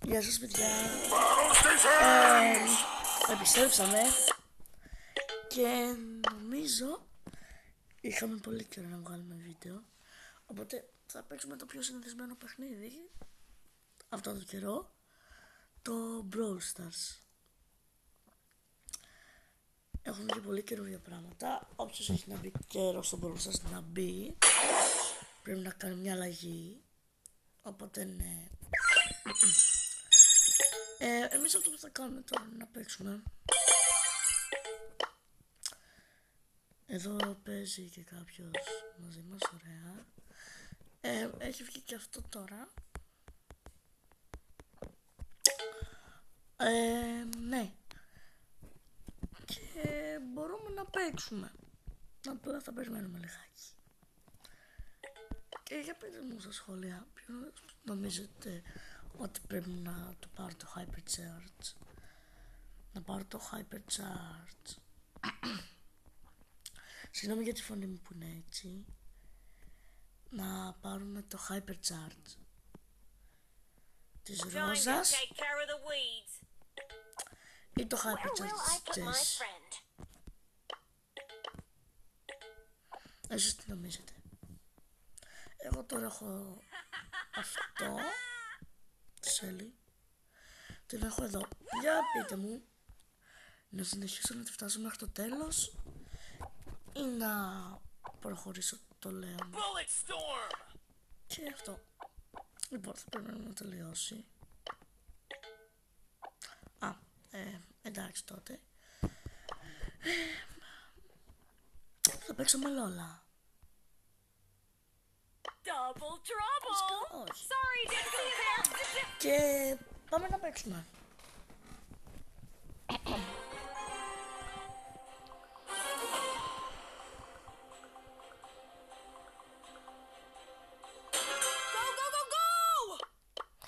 Γεια σας παιδιά. Επιστρέψαμε και νομίζω είχαμε πολύ καιρό να βγάλουμε βίντεο, οπότε θα παίξουμε το πιο συνηθισμένο παιχνίδι αυτό το καιρό, το Brawl Stars. Έχουν βγει πολύ καινούργια πράγματα. Όποιος έχει να μπει καιρό στο Brawl Stars να μπει, πρέπει να κάνει μια αλλαγή, οπότε ναι. Εμείς αυτό που θα κάνουμε τώρα είναι να παίξουμε. Εδώ παίζει και κάποιος μαζί μας, ωραία. Έχει βγει και αυτό τώρα. Ναι. Και μπορούμε να παίξουμε. Απλά θα περιμένουμε λιγάκι. Και για πείτε μου στα σχόλια, ποιο νομίζετε ότι πρέπει να το πάρω το Hypercharge. Να πάρω το Hypercharge. Συγγνώμη για τη φωνή μου που είναι έτσι. Να πάρουμε το Hypercharge της Ρόζας ή το Hypercharge της Jess. Εσείς τι νομίζετε? Εγώ τώρα έχω αυτό, τη Σέλη. Την έχω εδώ. Για πείτε μου, να συνεχίσω να τη φτάσω μέχρι το τέλος ή να προχωρήσω το Λέον. Και αυτό. Λοιπόν, θα πρέπει να τελειώσει. Εντάξει τότε. Θα παίξουμε Λόλα. Όχι. Και πάμε να παίξουμε.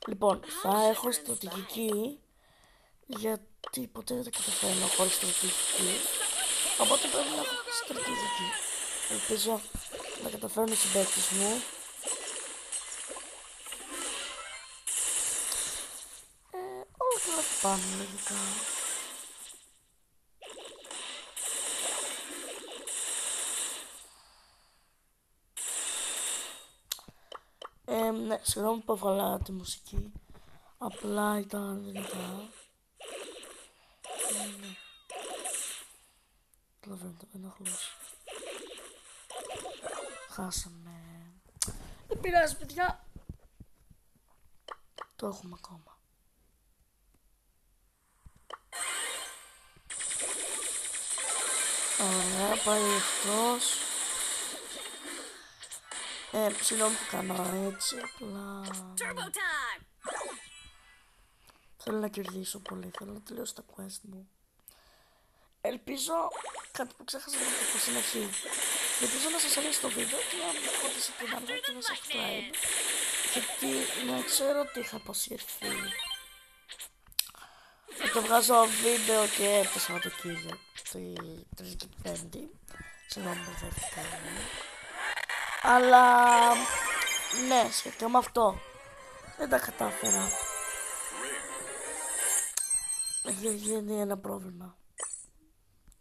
Λοιπόν, θα έχω στρατηγική, γιατί ποτέ δεν τα καταφέρνω χωρίς στρατηγική, οπότε πρέπει να έχω στρατηγική. Ελπίζω να καταφέρνω οι συμπαίκτες μου. Όλα καλά θα πάνε λογικά. Ναι, συγγνώμη που έβγαλα τη μουσική. Απλά ήταν δυνατά. Ναι. Καταλαβαίνετε, με ενοχλώς. Χάσαμε. Δεν πειράζει παιδιά. Το έχουμε ακόμα. Ωραία, πάει αυτός. Συγγνώμη που κάνω έτσι, απλά θέλω να κερδίσω πολύ, θέλω να τελειώσω τα quest μου. Ελπίζω, κάτι που ξέχασα να πω στην αρχή, ελπίζω να σας αρέσει το βίντεο και να μου πατήσετε την αργά και να subscribe, γιατί να ξέρω ότι είχα αποσυρθεί. Το βγάζω βίντεο και το Σαββατοκύριακο, τη Τρίτη και Πέμπτη, συγγνώμη που μπερδεύτηκα. Αλλά ναι, σχετικά με αυτό δεν τα κατάφερα. Έχει γίνει ένα πρόβλημα.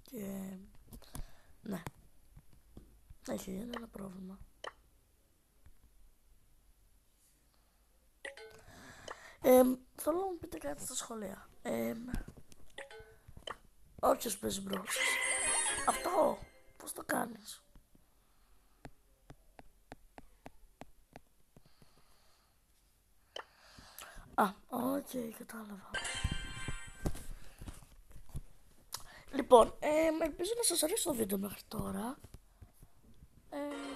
Και ναι, έχει γίνει ένα πρόβλημα. Θέλω να μου πείτε κάτι στα σχόλια. Όποιος παίζει Brawl Stars, αυτό πώς το κάνεις? Οκ, κατάλαβα. Λοιπόν, ελπίζω να σας αρέσει το βίντεο μέχρι τώρα,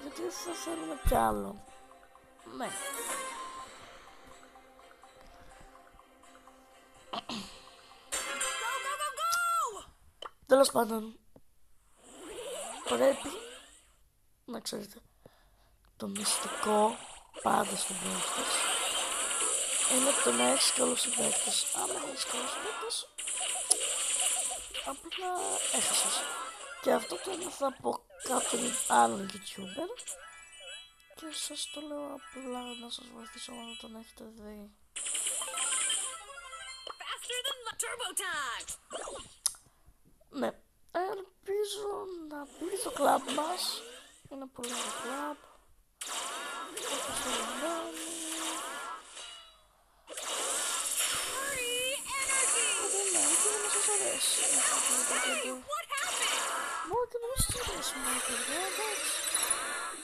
γιατί θα θέλουμε κι άλλο. Ναι. Τέλος πάντων, πρέπει να ξέρετε το μυστικό πάντα στο Brawl Stars είναι το να έχεις καλούς συμπαίκτες. Αν δεν έχεις καλούς συμπαίκτες, απλά έχασες. Και αυτό το έμαθα από κάποιον άλλον YouTuber και σας το λέω απλά να σας βοηθήσω να τον έχετε δει. Ναι, ελπίζω να μπει στο κλαμπ μας. Είναι πολύ ωραίο κλαμπ. Όπως το λαμβάνει. Δεν σας αρέσει. Μόνο και να μην σας αρέσει μόνο παιδιά, εντάξει.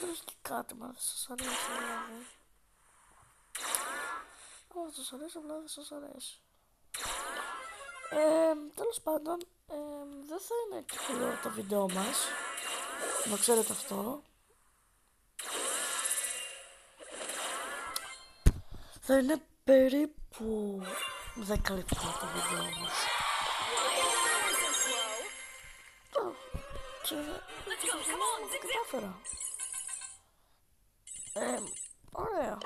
Δεν έχει κάτι μα δεν σας αρέσει δηλαδή. Αν δεν σας αρέσει, απλά δεν σας αρέσει. Τέλος πάντων, δεν θα είναι κύκλο το βίντεο μας. Να ξέρετε αυτό. Θα είναι περίπου 10 λεπτά το βίντεο μας. Και κατάφερα. Ωραία.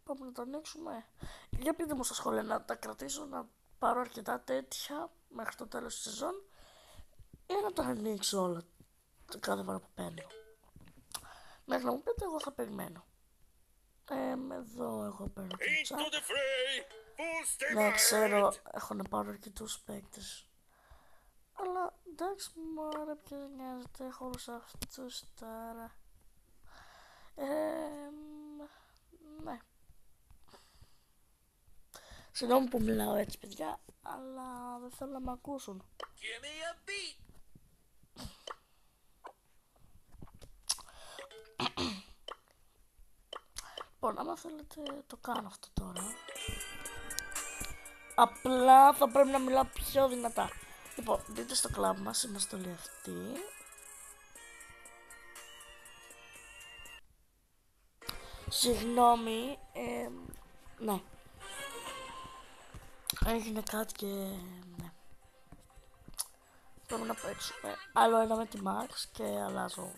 Πάμε να το ανοίξουμε. Για πείτε μου στα σχόλια να τα κρατήσω, να πάρω αρκετά τέτοια μέχρι το τέλος της σεζόν ή να τα ανοίξω όλα κάθε φορά που παίρνω. Μέχρι να μου πείτε, εγώ θα περιμένω. Εδώ εγώ παίρνω το chat. Ναι, ξέρω, έχω να πάρω αρκετούς παίκτες. Αλλά εντάξει, μωρέ, ποιος νοιάζεται, έχω όλους αυτούς τώρα. Ναι. Συγγνώμη που μιλάω έτσι παιδιά, αλλά δεν θέλω να με ακούσουν. Λοιπόν, άμα θέλετε το κάνω αυτό τώρα. Απλά θα πρέπει να μιλάω πιο δυνατά. Λοιπόν, δείτε στο κλαμπ μας, είμαστε όλοι αυτοί. Συγγνώμη, ναι. Έγινε κάτι και ναι. Πρέπει να παίξουμε άλλο ένα με τη Max και αλλάζω.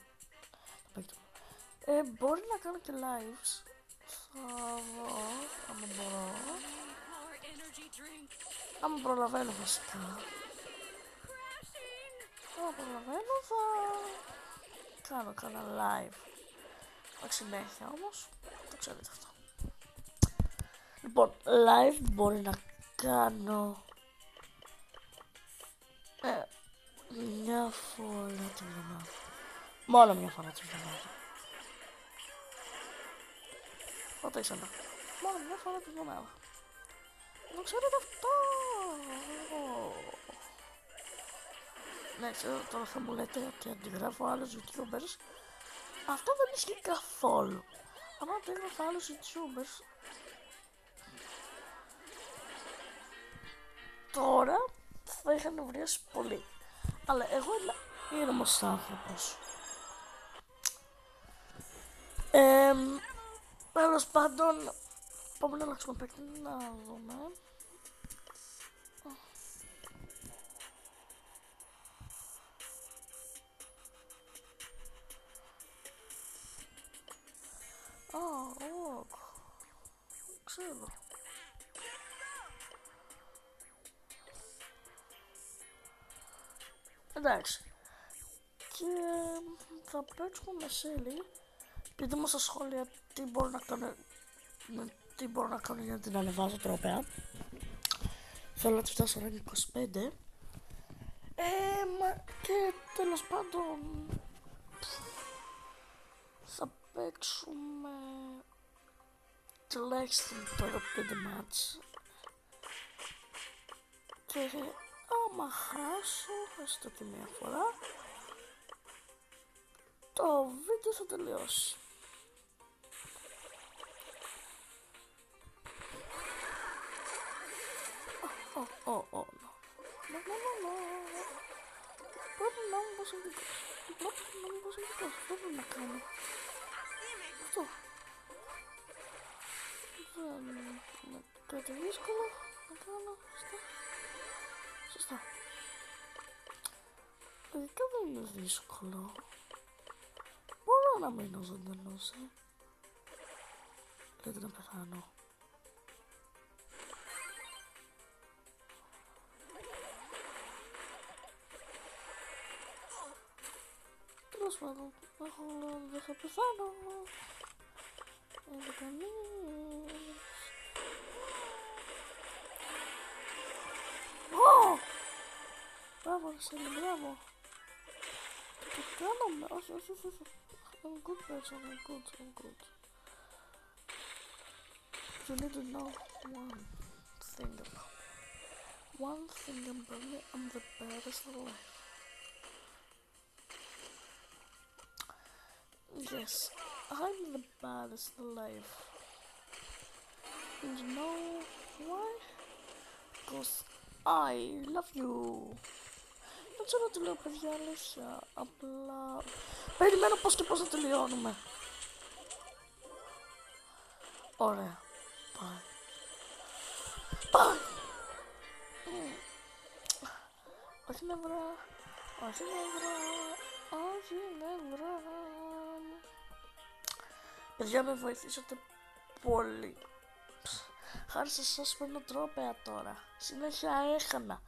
Μπορεί να κάνω και lives. Θα δω, άμα μπορώ. Άμα προλαβαίνω βασικά. Άμα προλαβαίνω θα κάνω κανένα live. Όχι συνέχεια όμως, το ξέρετε αυτό. Λοιπόν, live μπορεί να κάνω μια φορά την εβδομάδα. Μόνο μια φορά την εβδομάδα. Ό,τι ξανά. Μόνο μια φορά την εβδομάδα. Το ξέρετε αυτό. Ναι, ξέρω, τώρα θα μου λέτε ότι αντιγράφω άλλους YouTubers. Αυτό δεν ισχύει καθόλου. Αν αντίγραφω άλλους YouTubers, τώρα θα είχα νευριάσει πολύ. Αλλά εγώ είμαι ήρεμος άνθρωπος. Τέλος πάντων, πάμε να αλλάξουμε παίκτη να δούμε. Ξέρω. Εντάξει. Και θα παίξουμε με Σέλη. Πείτε μου στα σχόλια τι μπορώ να κάνω για να την ανεβάσω τρόπαια. Θέλω να τη φτάσω rank 25. Και τέλος πάντων θα παίξουμε τουλάχιστον τώρα 5 μάτς. Και άμα χάσω, έστω και μια φορά, το βίντεο θα τελειώσει. Πρέπει να είμαι προσεκτικός. Πρέπει να κάνω αυτό. Δεν είναι κάτι δύσκολο να κάνω σωστά. Ειδικά δεν είναι δύσκολο. Μπορώ να μείνω ζωντανός, γιατί να πεθάνω. Τέλος πάντων, δεν θα πεθάνω. Είναι κανείς. Σέλη, μπράβο. Τι κάναμε, όχι. I'm good person, I'm good. You need to know one thing about me, I'm the baddest alive. Yes, I'm the baddest alive. And you know why? Because I love you. Δεν ξέρω τι λέω, παιδιά, αλήθεια. Απλά περιμένω πώς και πώς θα τελειώνουμε. Ωραία. Πάει. Όχι νευρά. Παιδιά, με βοηθήσατε πολύ. Χάρη σε εσάς παίρνω τρόπαια τώρα. Συνέχεια έχανα.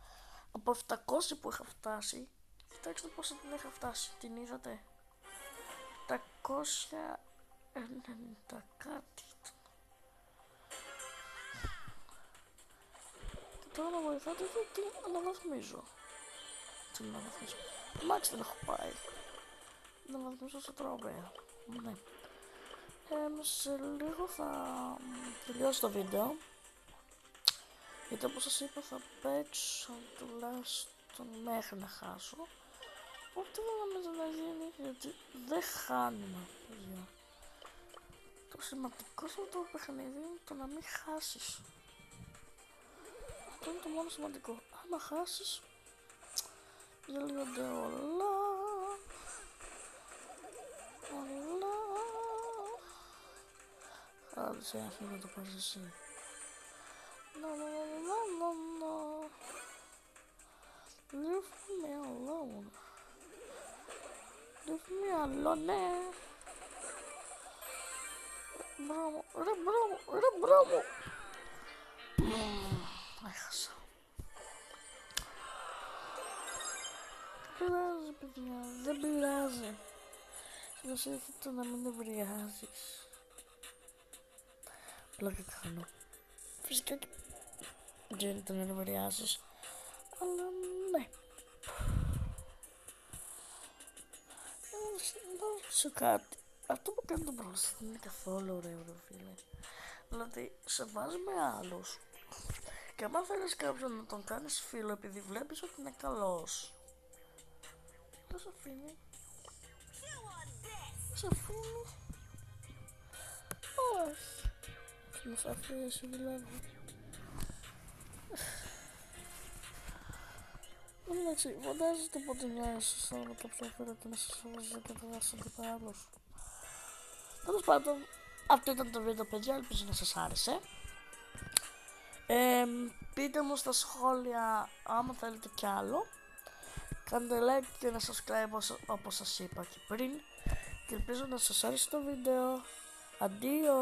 Από 700 που είχα φτάσει, κοιτάξτε πόσα την είχα φτάσει. Την είδατε? 790 κάτι. Και τώρα να βοηθάτε τι αναβαθμίζω. Μάξ δεν έχω πάει. Να βαθμίσω στο τρόπαιο. Ναι. Σε λίγο θα τελειώσω το βίντεο. Γιατί όπως σας είπα θα παίξω τουλάχιστον μέχρι να χάσω. Οπότε δεν νομίζω να γίνει, γιατί δεν χάνουμε, παιδιά. Το σημαντικό σε αυτό το παιχνίδι είναι το να μην χάσεις. Αυτό είναι το μόνο σημαντικό. Άμα χάσεις, διαλύονται όλα. Άντσε, αφού να το πας εσύ. No. Leave me alone. Leave me alone. Μπράβο. Έχασα. Δεν πειράζει, παιδιά, δεν πειράζει. Συνοσύχεται να μην νευριάζεις. Πλάκα κάνω. Φυσικά και γίνεται να νευριάζεις, αλλά ναι. Να ρωτήσω κάτι. Αυτό που κάνει τον πρόσθετο δεν είναι καθόλου ωραίο, ρε φίλε. Δηλαδή, σε βάζει με άλλους και άμα θέλεις κάποιον να τον κάνεις φίλο επειδή βλέπεις ότι είναι καλός, δεν σε αφήνει. Σε αφήνει. Όχι. Να σε αφήσει δηλαδή. Εντάξει, φαντάζεστε πότε να σας με κάποιο φίλο και να σας βάζει και να σας αντιπάλους. Τέλος πάντων, αυτό ήταν το βίντεο, παιδιά, ελπίζω να σας άρεσε. Πείτε μου στα σχόλια άμα θέλετε κι άλλο. Κάντε like και ένα subscribe όπως σας είπα και πριν. Και ελπίζω να σας άρεσε το βίντεο. Αντίο!